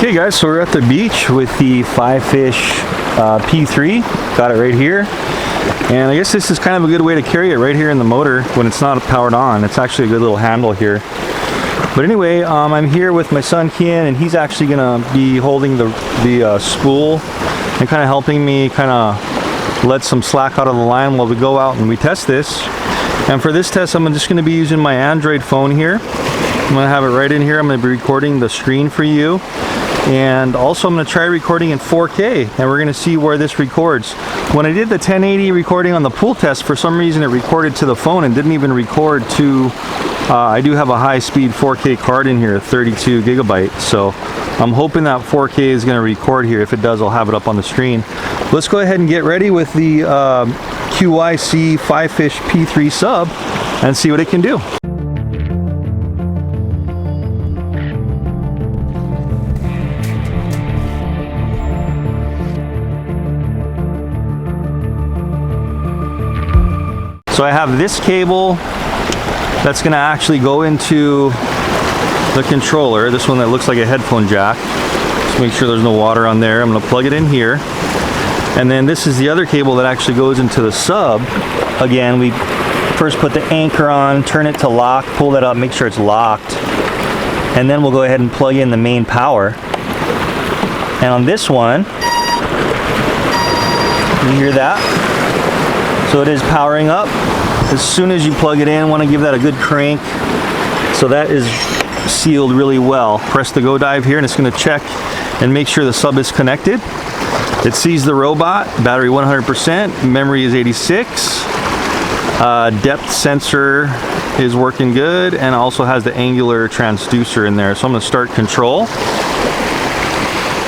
Okay guys, so we're at the beach with the Fivefish P3. Got it right here. And I guess this is kind of a good way to carry it right here in the motor when it's not powered on. It's actually a good little handle here. But anyway, I'm here with my son Kian, and he's actually gonna be holding the spool and kind of helping me kind of let some slack out of the line while we go out and we test this. And for this test, I'm just gonna be using my Android phone here. I'm gonna have it right in here. I'm gonna be recording the screen for you. And also I'm going to try recording in 4K, and we're going to see where this records. When I did the 1080 recording on the pool test, for some reason it recorded to the phone and didn't even record to, I do have a high-speed 4K card in here, 32 gigabyte, so I'm hoping that 4K is going to record here. If it does, I'll have it up on the screen. Let's go ahead and get ready with the QYC Fivefish P3 sub and see what it can do. So I have this cable that's going to actually go into the controller, this one that looks like a headphone jack. Just make sure there's no water on there. I'm going to plug it in here. And then this is the other cable that actually goes into the sub. Again, we first put the anchor on, turn it to lock, pull that up, make sure it's locked. And then we'll go ahead and plug in the main power. And on this one, you hear that? So it is powering up. As soon as you plug it in, want to give that a good crank. So that is sealed really well. Press the go dive here and it's going to check and make sure the sub is connected. It sees the robot, battery 100%, memory is 86. Depth sensor is working good, and also has the angular transducer in there. So I'm going to start control.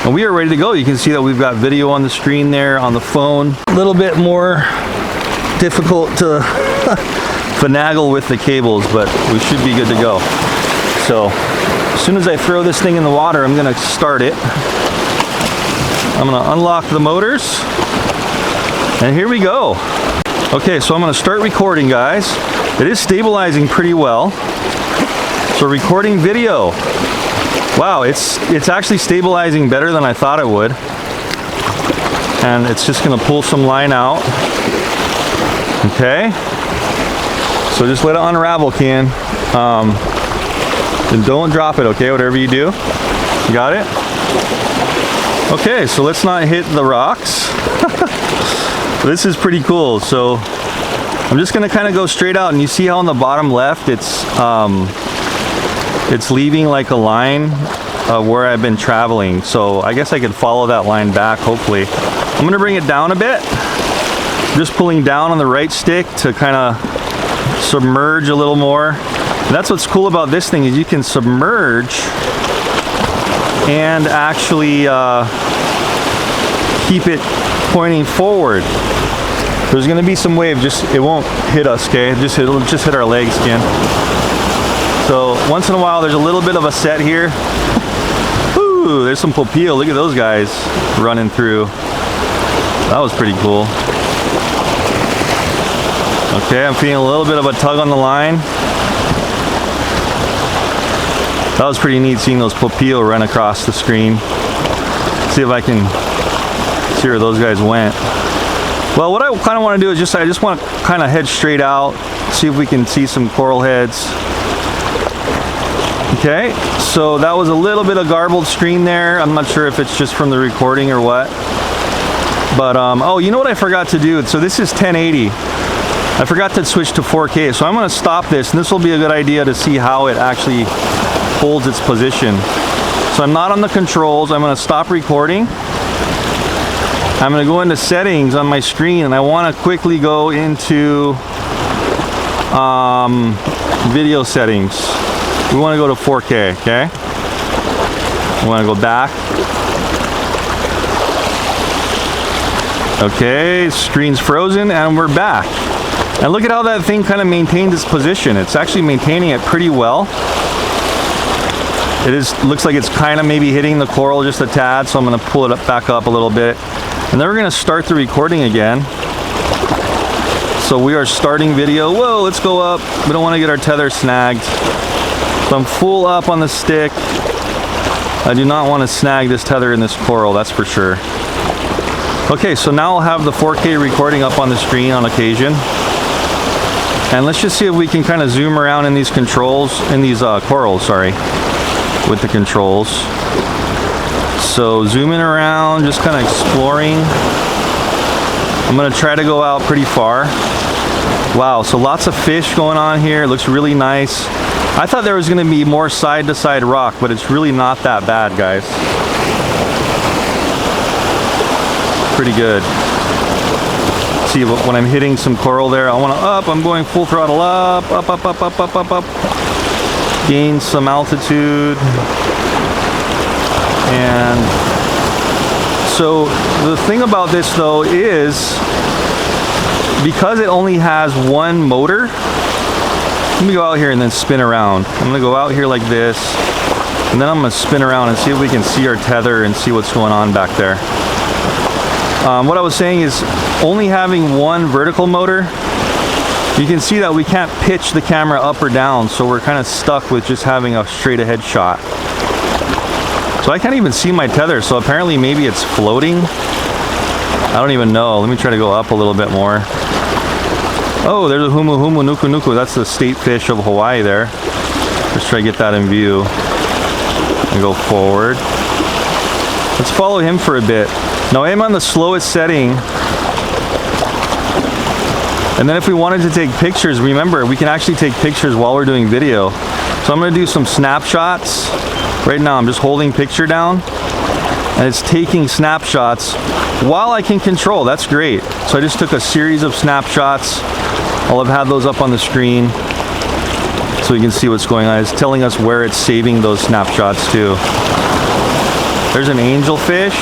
And we are ready to go. You can see that we've got video on the screen there on the phone. A little bit more difficult to finagle with the cables, but we should be good to go. So as soon as I throw this thing in the water, I'm gonna start it. I'm gonna unlock the motors, and here we go. Okay, so I'm gonna start recording, guys. It is stabilizing pretty well. So recording video. Wow, it's actually stabilizing better than I thought it would. And it's just gonna pull some line out. Okay, so just let it unravel, Kian. And don't drop it, okay, whatever you do. You got it? Okay, so let's not hit the rocks. This is pretty cool. So I'm just gonna kind of go straight out, and you see how on the bottom left it's leaving like a line where I've been traveling. So I guess I could follow that line back, hopefully. I'm gonna bring it down a bit. Just pulling down on the right stick to kind of submerge a little more. And that's what's cool about this thing, is you can submerge and actually keep it pointing forward. There's going to be some wave, it won't hit us, okay? It'll just hit our legs again. So once in a while there's a little bit of a set here. Ooh, there's some popillo. Look at those guys running through. That was pretty cool. Okay, I'm feeling a little bit of a tug on the line. That was pretty neat seeing those popillo run across the screen. See if I can see where those guys went. Well, what I kind of want to do is I just want to kind of head straight out, see if we can see some coral heads. Okay, so that was a little bit of garbled screen there. I'm not sure if it's just from the recording or what. But, oh, you know what I forgot to do? So this is 1080. I forgot to switch to 4K, so I'm going to stop this, and this will be a good idea to see how it actually holds its position. So I'm not on the controls. I'm going to stop recording. I'm going to go into settings on my screen, and I want to quickly go into video settings. We want to go to 4K, okay? We want to go back. Okay, screen's frozen, and we're back. And look at how that thing kind of maintains its position. It's actually maintaining it pretty well. Looks like it's kind of maybe hitting the coral just a tad, so I'm going to pull it back up a little bit. And then we're going to start the recording again. So we are starting video. Whoa, let's go up. We don't want to get our tether snagged. So I'm full up on the stick. I do not want to snag this tether in this coral, that's for sure. Okay, so now I'll have the 4K recording up on the screen on occasion. And let's just see if we can kind of zoom around in these controls, in these corals, sorry, with the controls. So zooming around, just kind of exploring. I'm gonna try to go out pretty far. Wow, so lots of fish going on here. It looks really nice. I thought there was gonna be more side-to-side rock, but it's really not that bad, guys. Pretty good. See, when I'm hitting some coral there, I want to up. I'm going full throttle up, up, up, up, up, up, up, up. Gain some altitude. And so the thing about this though is, because it only has one motor, let me go out here and then spin around. I'm gonna go out here like this, and then I'm gonna spin around and see if we can see our tether and see what's going on back there. What I was saying is, only having one vertical motor, you can see that we can't pitch the camera up or down, so we're kind of stuck with just having a straight ahead shot. So I can't even see my tether, so apparently maybe it's floating. I don't even know. Let me try to go up a little bit more. Oh, there's a humu humu nuku nuku. That's the state fish of Hawaii there. Let's try to get that in view. And go forward. Let's follow him for a bit. Now I'm on the slowest setting. And then if we wanted to take pictures, remember, we can actually take pictures while we're doing video. So I'm gonna do some snapshots. Right now I'm just holding picture down, and it's taking snapshots while I can control. That's great. So I just took a series of snapshots. I'll have had those up on the screen so you can see what's going on. It's telling us where it's saving those snapshots to. There's an angelfish.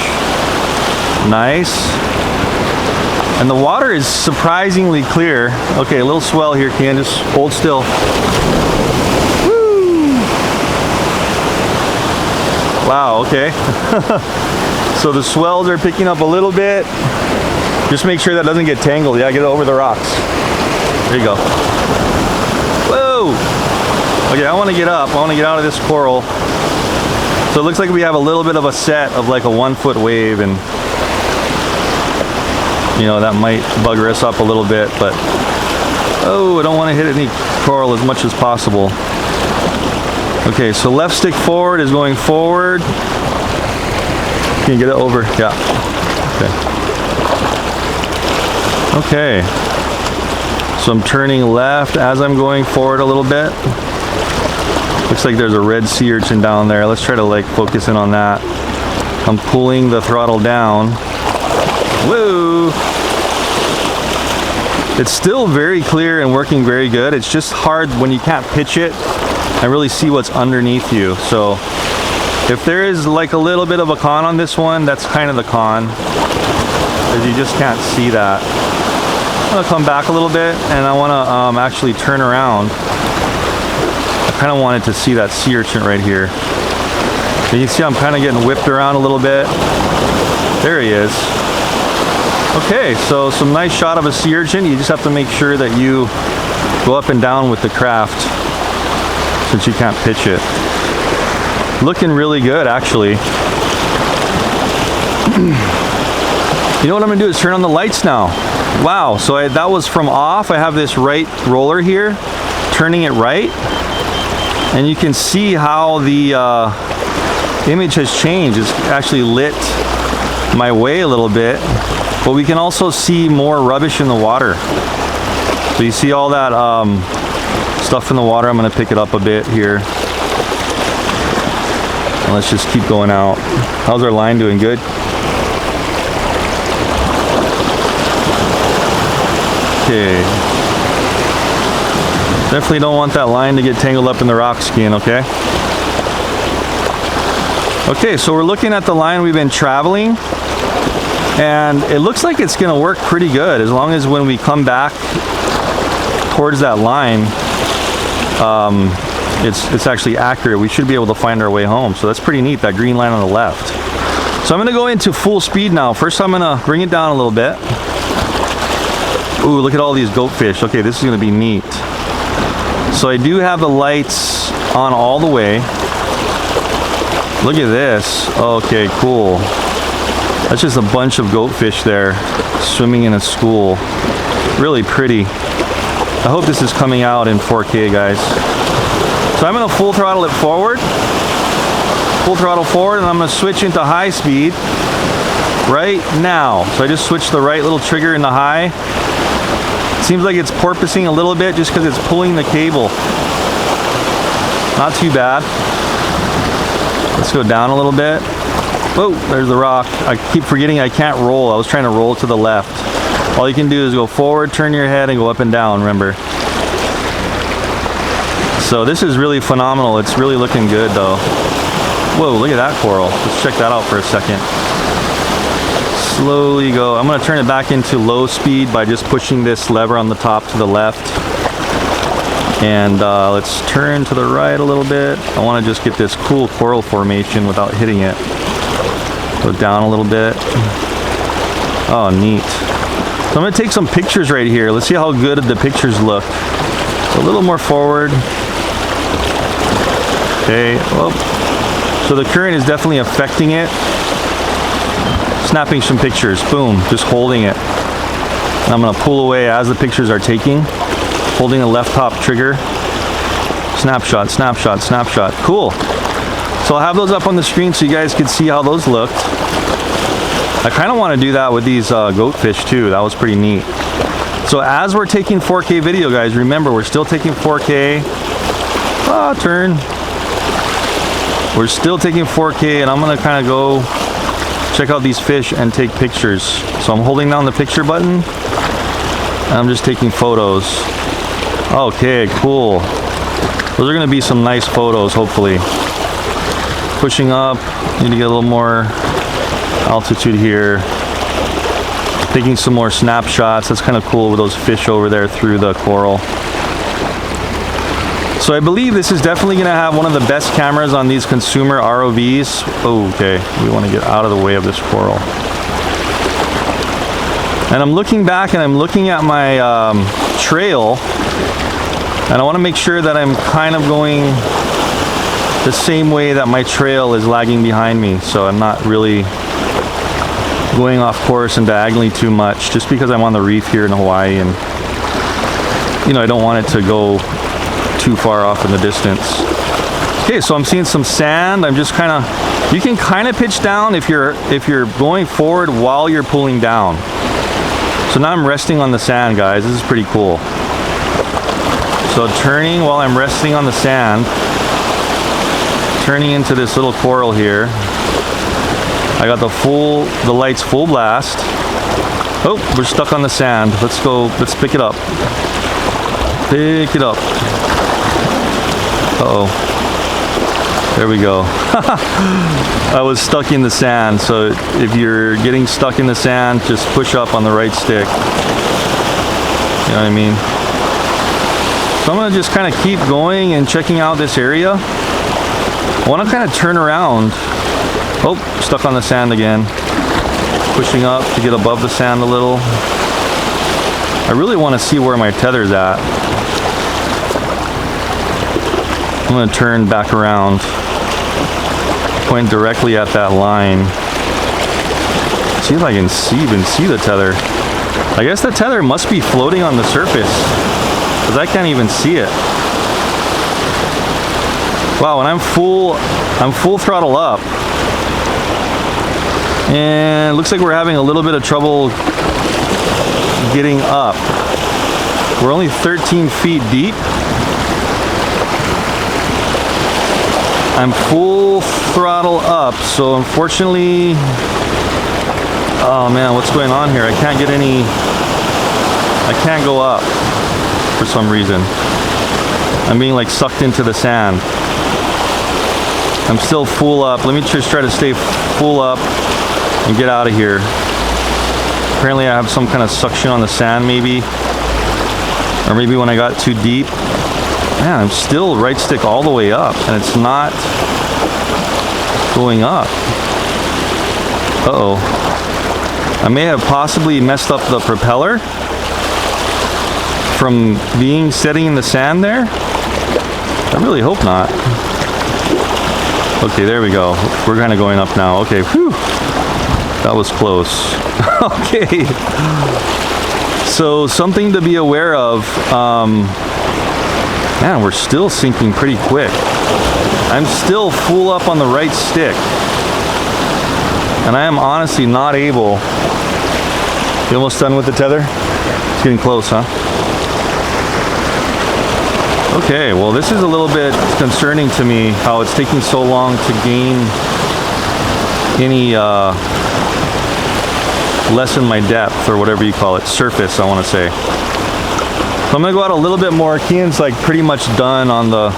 Nice. And the water is surprisingly clear. Okay, a little swell here, Ken. Just hold still. Woo! Wow, okay. So the swells are picking up a little bit. Just make sure that doesn't get tangled. Yeah, get it over the rocks. There you go. Whoa! Okay, I want to get up. I want to get out of this coral. So it looks like we have a little bit of a set of like a 1 foot wave, and you know, that might bugger us up a little bit, but oh, I don't want to hit any coral as much as possible. Okay, so left stick forward is going forward. Can you get it over? Yeah. Okay. So I'm turning left as I'm going forward a little bit. Looks like there's a red sea urchin down there. Let's try to like focus in on that. I'm pulling the throttle down. Woo! It's still very clear and working very good. It's just hard when you can't pitch it and really see what's underneath you. So if there is like a little bit of a con on this one, that's kind of the con, because you just can't see that. I'm gonna come back a little bit, and I want to actually turn around. I kind of wanted to see that sea urchin right here. So you can see I'm kind of getting whipped around a little bit. There he is. Okay, so some nice shot of a sea urchin. You just have to make sure that you go up and down with the craft, since you can't pitch it. Looking really good, actually. You know what I'm gonna do is turn on the lights now. Wow, so that was from off. I have this right roller here, turning it right, and you can see how the image has changed. It's actually lit my way a little bit, but we can also see more rubbish in the water. So you see all that stuff in the water. I'm gonna pick it up a bit here. And let's just keep going out. How's our line doing? Good? Okay. Definitely don't want that line to get tangled up in the rock skin, okay? Okay, so we're looking at the line we've been traveling, and it looks like it's gonna work pretty good, as long as when we come back towards that line, it's actually accurate. We should be able to find our way home. So that's pretty neat, that green line on the left. So I'm gonna go into full speed now. First I'm gonna bring it down a little bit. Ooh, look at all these goatfish. Okay, this is gonna be neat. So I do have the lights on all the way. Look at this. Okay, cool. That's just a bunch of goatfish there swimming in a school. Really pretty. I hope this is coming out in 4K, guys. So I'm gonna full throttle it forward. Full throttle forward, and I'm gonna switch into high speed right now. So I just switched the right little trigger in the high. Seems like it's porpoising a little bit just because it's pulling the cable. Not too bad. Let's go down a little bit. Whoa, there's the rock. I keep forgetting I can't roll. I was trying to roll to the left. All you can do is go forward, turn your head, and go up and down, remember. So this is really phenomenal. It's really looking good though. Whoa, look at that coral. Let's check that out for a second. Slowly go. I'm gonna turn it back into low speed by just pushing this lever on the top to the left. And let's turn to the right a little bit. I wanna just get this cool coral formation without hitting it. Go down a little bit. Oh, neat. So I'm gonna take some pictures right here. Let's see how good the pictures look. A little more forward. Okay, well, so the current is definitely affecting it. Snapping some pictures, boom, just holding it. And I'm gonna pull away as the pictures are taking. Holding the left top trigger. Snapshot, snapshot, snapshot, cool. So I'll have those up on the screen so you guys can see how those looked. I kind of want to do that with these goatfish too. That was pretty neat. So as we're taking 4K video, guys, remember we're still taking 4K. Turn. We're still taking 4K, and I'm gonna kind of go check out these fish and take pictures. So I'm holding down the picture button, and I'm just taking photos. Okay, cool. Those are gonna be some nice photos, hopefully. Pushing up, need to get a little more altitude here. Taking some more snapshots. That's kind of cool with those fish over there through the coral. So I believe this is definitely going to have one of the best cameras on these consumer ROVs. Oh, okay, we want to get out of the way of this coral. And I'm looking back and I'm looking at my trail, and I want to make sure that I'm kind of going the same way that my trail is lagging behind me, so I'm not really going off course and diagonally too much, just because I'm on the reef here in Hawaii, and you know, I don't want it to go too far off in the distance. Okay, so I'm seeing some sand. I'm just kind of, you can kind of pitch down if you're going forward while you're pulling down. So now I'm resting on the sand, guys. This is pretty cool. So turning while I'm resting on the sand, turning into this little coral here. I got the lights full blast. Oh, we're stuck on the sand. Let's go, let's pick it up. Pick it up. Uh-oh. There we go. I was stuck in the sand, so if you're getting stuck in the sand, just push up on the right stick. You know what I mean? So I'm gonna just kind of keep going and checking out this area. I want to kind of turn around. Oh, stuck on the sand again. Pushing up to get above the sand a little. I really want to see where my tether's at. I'm going to turn back around. Point directly at that line. See if I can even see the tether. I guess the tether must be floating on the surface, because I can't even see it. Wow, and I'm full throttle up. And it looks like we're having a little bit of trouble getting up. We're only 13 feet deep. I'm full throttle up, so unfortunately, oh man, what's going on here? I can't go up for some reason. I'm being like sucked into the sand. I'm still full up. Let me just try to stay full up and get out of here. Apparently I have some kind of suction on the sand maybe. Or maybe when I got too deep. Man, I'm still right stick all the way up and it's not going up. Uh-oh. I may have possibly messed up the propeller from being sitting in the sand there. I really hope not. Okay, there we go. We're kind of going up now. Okay, whew. That was close. Okay. So something to be aware of. Man, we're still sinking pretty quick. I'm still full up on the right stick. And I am honestly not able. You almost done with the tether? It's getting close, huh? Okay, well this is a little bit concerning to me how it's taking so long to gain any lessen my depth, or whatever you call it, surface I want to say. So I'm gonna go out a little bit more. Kian's like pretty much done on the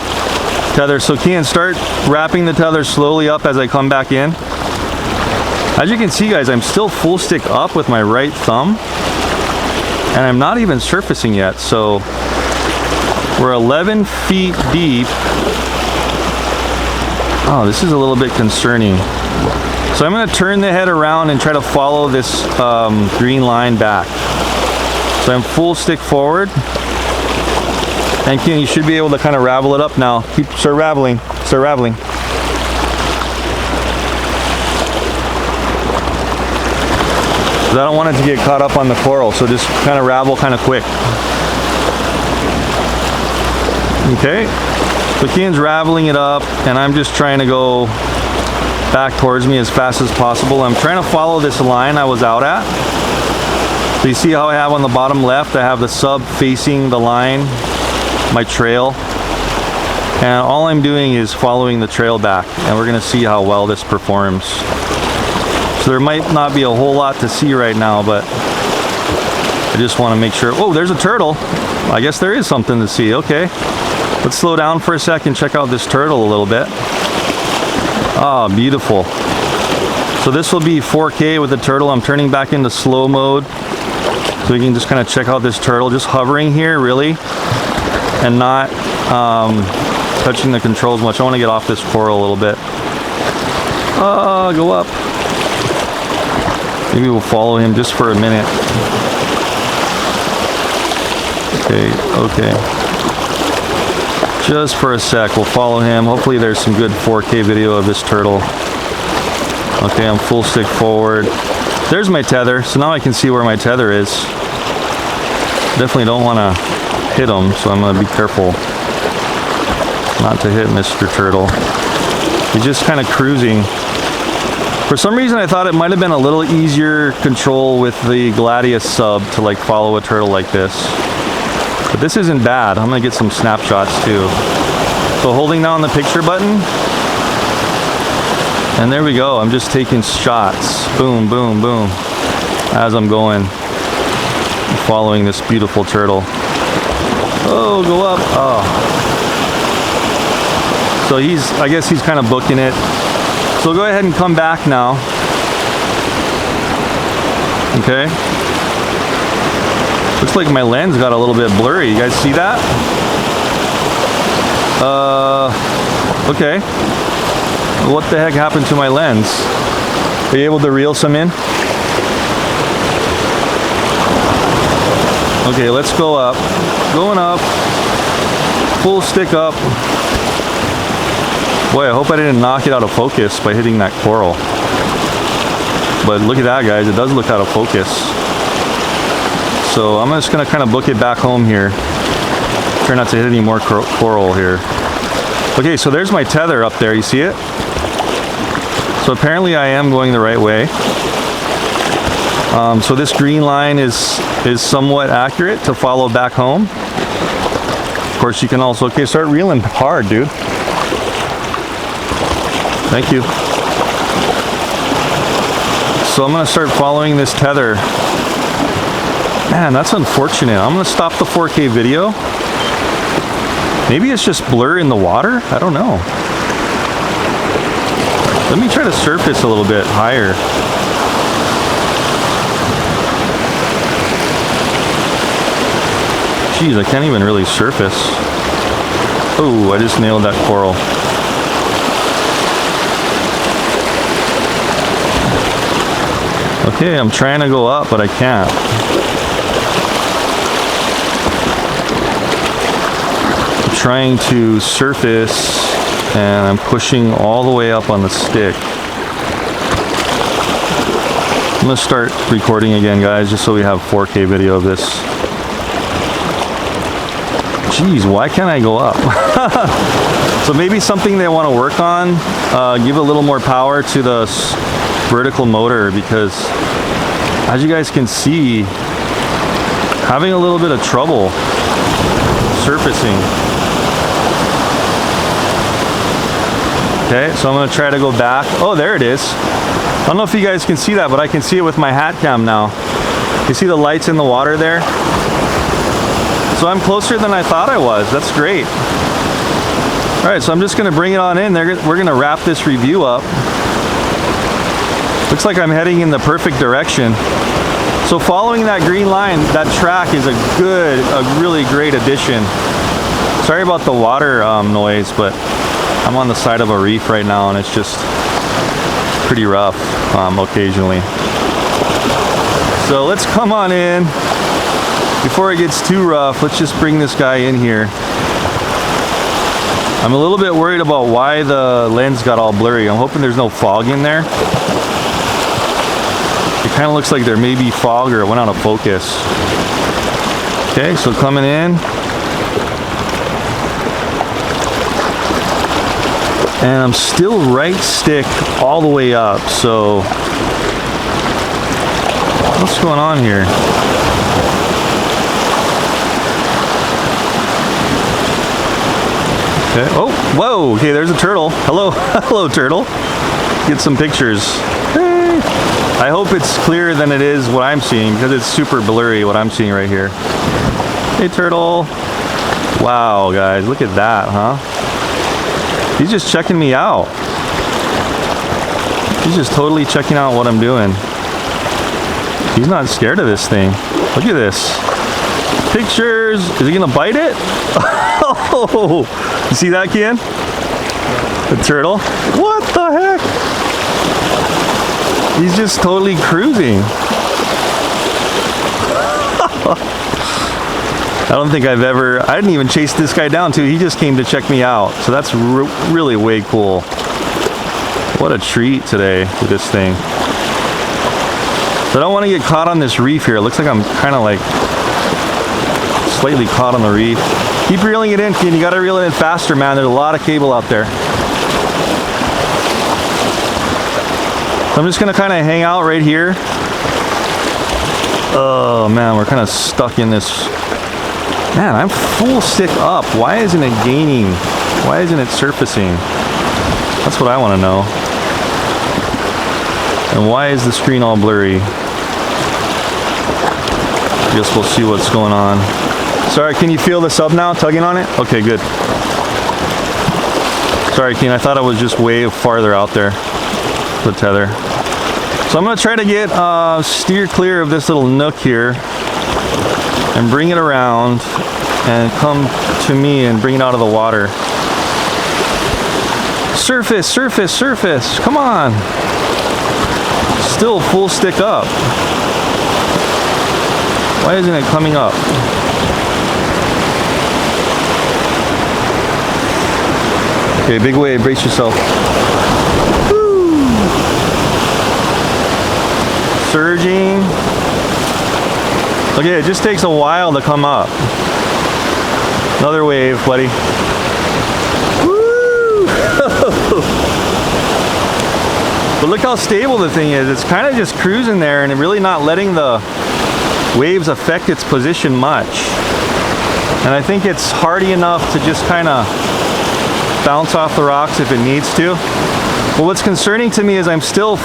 tether. So Kian, start wrapping the tether slowly up as I come back in. As you can see guys, I'm still full stick up with my right thumb and I'm not even surfacing yet. So we're 11 feet deep. Oh, this is a little bit concerning. So I'm going to turn the head around and try to follow this green line back. So I'm full stick forward. And Ken, you should be able to kind of ravel it up now. Start raveling. Start raveling. I don't want it to get caught up on the coral, so just kind of ravel kind of quick. Okay, so Kian's raveling it up and I'm just trying to go back towards me as fast as possible. I'm trying to follow this line I was out at. So you see how I have on the bottom left, I have the sub facing the line, my trail. And all I'm doing is following the trail back, and we're gonna see how well this performs. So there might not be a whole lot to see right now, but I just want to make sure. Oh, there's a turtle. I guess there is something to see. Okay, let's slow down for a second, check out this turtle a little bit. Ah, beautiful. So this will be 4K with the turtle. I'm turning back into slow mode so we can just kind of check out this turtle, just hovering here really and not touching the controls much. I want to get off this coral a little bit. Go up. Maybe we'll follow him just for a minute. Okay. Just for a sec, we'll follow him. Hopefully there's some good 4K video of this turtle. Okay, I'm full stick forward. There's my tether, so now I can see where my tether is. Definitely don't want to hit him, so I'm going to be careful not to hit Mr. Turtle. He's just kind of cruising. For some reason I thought it might have been a little easier control with the Gladius sub to like follow a turtle like this. But this isn't bad. I'm gonna get some snapshots too. So holding down the picture button, and there we go. I'm just taking shots. Boom, boom, boom. As I'm going, following this beautiful turtle. Oh, go up. Oh. So I guess he's kind of booking it. So go ahead and come back now. Okay. Looks like my lens got a little bit blurry. You guys see that? Okay. What the heck happened to my lens? Are you able to reel some in? Okay, let's go up. Going up. Full stick up. Boy, I hope I didn't knock it out of focus by hitting that coral. But look at that, guys. It does look out of focus. So I'm just going to kind of book it back home here. Try not to hit any more coral here. Okay, so there's my tether up there. You see it? So apparently I am going the right way. So this green line is somewhat accurate to follow back home. Of course, you can also, okay, start reeling hard, dude. Thank you. So I'm going to start following this tether. Man, that's unfortunate. I'm going to stop the 4K video. Maybe it's just blur in the water? I don't know. Let me try to surface a little bit higher. Jeez, I can't even really surface. Oh, I just nailed that coral. Okay, I'm trying to go up, but I can't. I'm trying to surface and I'm pushing all the way up on the stick. I'm gonna start recording again, guys, just so we have 4K video of this. Jeez, why can't I go up? So maybe something they want to work on, give a little more power to the vertical motor, because as you guys can see, having a little bit of trouble surfacing. Okay, so I'm gonna try to go back. Oh, there it is. I don't know if you guys can see that, but I can see it with my hat cam now. You see the lights in the water there? So I'm closer than I thought I was. That's great. All right, so I'm just gonna bring it on in. We're gonna wrap this review up. Looks like I'm heading in the perfect direction. So following that green line, that track is a really great addition. Sorry about the water noise, but I'm on the side of a reef right now and it's just pretty rough occasionally. So let's come on in. Before it gets too rough, let's just bring this guy in here. I'm a little bit worried about why the lens got all blurry. I'm hoping there's no fog in there. It kind of looks like there may be fog or it went out of focus. Okay, so coming in. And I'm still right stick all the way up, so what's going on here? Okay. Oh, whoa, okay, there's a turtle. Hello, hello turtle. Get some pictures. Hey. I hope it's clearer than it is what I'm seeing, because it's super blurry what I'm seeing right here. Hey turtle. Wow, guys, look at that, huh? He's just checking me out. He's just totally checking out what I'm doing. He's not scared of this thing. Look at this. Pictures. Is he gonna bite it? Oh, you see that, Ken? The turtle. What the heck? He's just totally cruising. I don't think I didn't even chase this guy down too. He just came to check me out. So that's really way cool. What a treat today with this thing. So I don't want to get caught on this reef here. It looks like I'm kind of like slightly caught on the reef. Keep reeling it in, Ken. You got to reel it in faster, man. There's a lot of cable out there. So I'm just going to kind of hang out right here. Oh man, we're kind of stuck in this. Man, I'm full stick up. Why isn't it gaining? Why isn't it surfacing? That's what I want to know. And why is the screen all blurry? Guess we'll see what's going on. Sorry, can you feel the sub now tugging on it? Okay, good. Sorry, Keen, I thought I was just way farther out there, the tether. So I'm gonna try to get steer clear of this little nook here and bring it around and come to me and bring it out of the water. Surface, surface, surface, come on. Still full stick up. Why isn't it coming up? Okay, big wave, brace yourself. Woo. Surging. Okay, it just takes a while to come up. Another wave, buddy. Woo. But look how stable the thing is. It's kind of just cruising there and really not letting the waves affect its position much. And I think it's hardy enough to just kind of bounce off the rocks if it needs to. But what's concerning to me is I'm still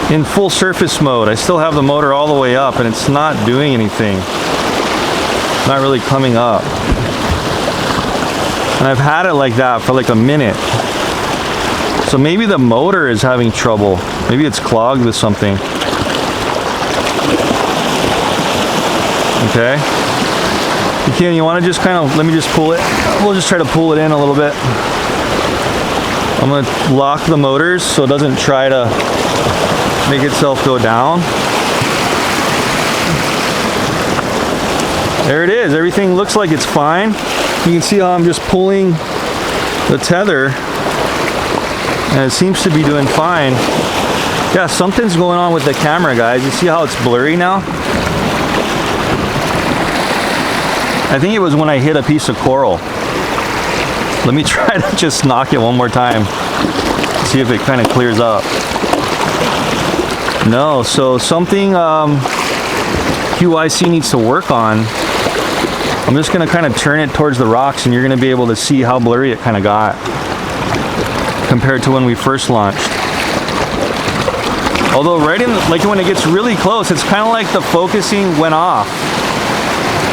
in full surface mode. I still have the motor all the way up and it's not doing anything. Not really coming up. And I've had it like that for like a minute. So maybe the motor is having trouble. Maybe it's clogged with something. Okay. Ken, you want to just kind of, let me just pull it. We'll just try to pull it in a little bit. I'm going to lock the motors so it doesn't try to make itself go down. There it is. Everything looks like it's fine. You can see how I'm just pulling the tether and it seems to be doing fine. Yeah, something's going on with the camera, guys. You see how it's blurry now? I think it was when I hit a piece of coral. Let me try to just knock it one more time. See if it kind of clears up. No, so something QYC needs to work on. I'm just gonna kind of turn it towards the rocks and you're gonna be able to see how blurry it kind of got compared to when we first launched. Although right in, like when it gets really close, it's kind of like the focusing went off.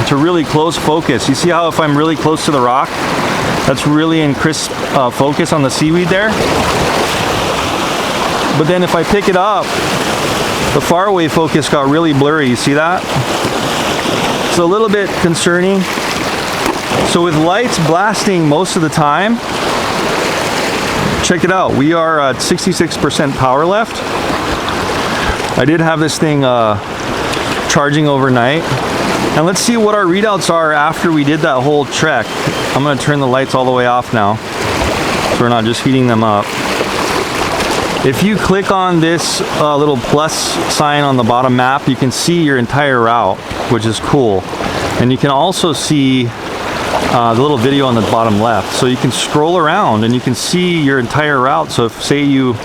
It's a really close focus. You see how if I'm really close to the rock, that's really in crisp focus on the seaweed there. But then if I pick it up, the far away focus got really blurry. You see that? It's a little bit concerning. So with lights blasting most of the time, check it out. We are at 66% power left. I did have this thing charging overnight. And let's see what our readouts are after we did that whole trek. I'm gonna turn the lights all the way off now, so we're not just heating them up. If you click on this little plus sign on the bottom map, you can see your entire route, which is cool. And you can also see the little video on the bottom left. So you can scroll around and you can see your entire route. So if, say you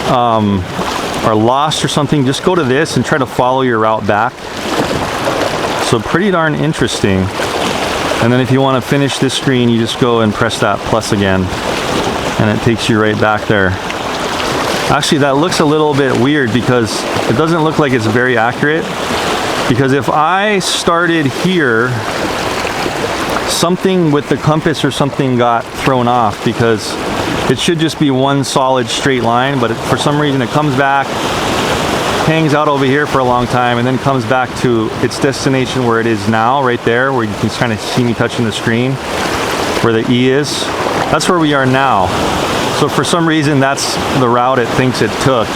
are lost or something, just go to this and try to follow your route back. So pretty darn interesting. And then if you want to finish this screen, you just go and press that plus again, and it takes you right back there. Actually, that looks a little bit weird because it doesn't look like it's very accurate. Because if I started here, something with the compass or something got thrown off, because it should just be one solid straight line, but for some reason it comes back, hangs out over here for a long time, and then comes back to its destination where it is now, right there, where you can kind of see me touching the screen, where the E is. That's where we are now. So for some reason, that's the route it thinks it took,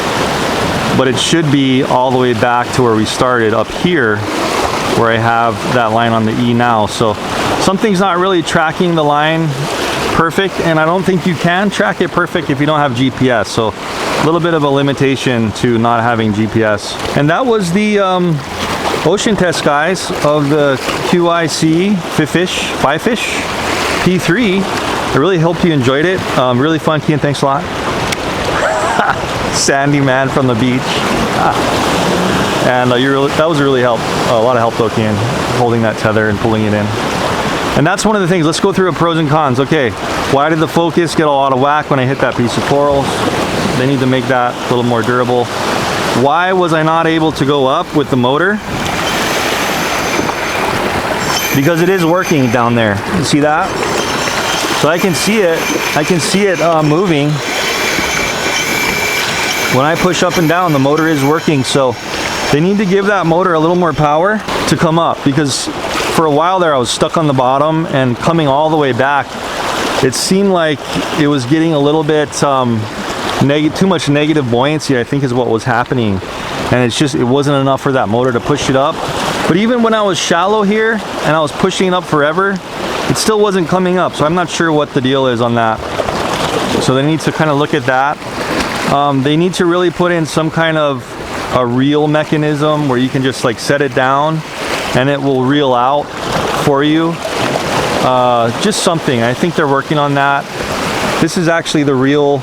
but it should be all the way back to where we started up here, where I have that line on the E now. So something's not really tracking the line perfect, and I don't think you can track it perfect if you don't have GPS. So a little bit of a limitation to not having GPS. And that was the ocean test, guys, of the QYC Fifish P3. I really hope you enjoyed it. Really fun, Kian. Thanks a lot. Sandy man from the beach. And that was really a lot of help though, Kian, holding that tether and pulling it in. And that's one of the things. Let's go through the pros and cons. Okay, why did the focus get a lot of whack when I hit that piece of coral? They need to make that a little more durable. Why was I not able to go up with the motor? Because it is working down there. You see that? So I can see it. I can see it moving. When I push up and down, the motor is working. So they need to give that motor a little more power to come up, because for a while there I was stuck on the bottom, and coming all the way back, it seemed like it was getting a little bit too much negative buoyancy, I think is what was happening. And it wasn't enough for that motor to push it up. But even when I was shallow here and I was pushing it up forever, it still wasn't coming up. So I'm not sure what the deal is on that. So they need to kind of look at that. They need to really put in some kind of a reel mechanism where you can just like set it down and it will reel out for you. Just something. I think they're working on that. This is actually the reel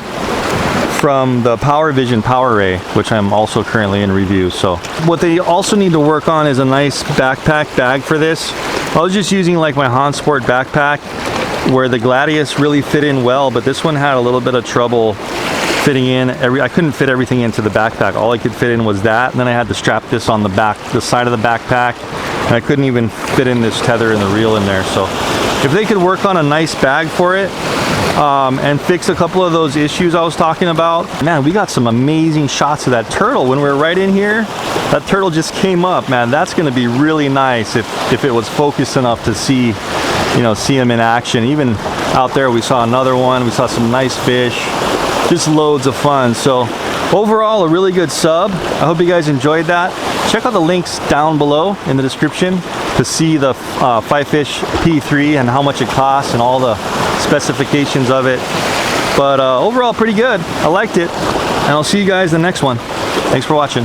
from the PowerVision PowerRay, which I'm also currently in review. So what they also need to work on is a nice backpack bag for this. I was just using like my Hansport backpack, where the Gladius really fit in well, but this one had a little bit of trouble fitting in. I couldn't fit everything into the backpack. All I could fit in was that, and then I had to strap this on the side of the backpack, and I couldn't even fit in this tether and the reel in there. So if they could work on a nice bag for it, and fix a couple of those issues I was talking about. Man, we got some amazing shots of that turtle when we were right in here. That turtle just came up, man. That's going to be really nice if it was focused enough to see him in action. Even out there, we saw another one. We saw some nice fish. Just loads of fun. So overall, a really good sub. I hope you guys enjoyed that. check out the links down below in the description to see the Fifish P3 and how much it costs and all the specifications of it. But overall, pretty good. I liked it. And I'll see you guys in the next one. Thanks for watching.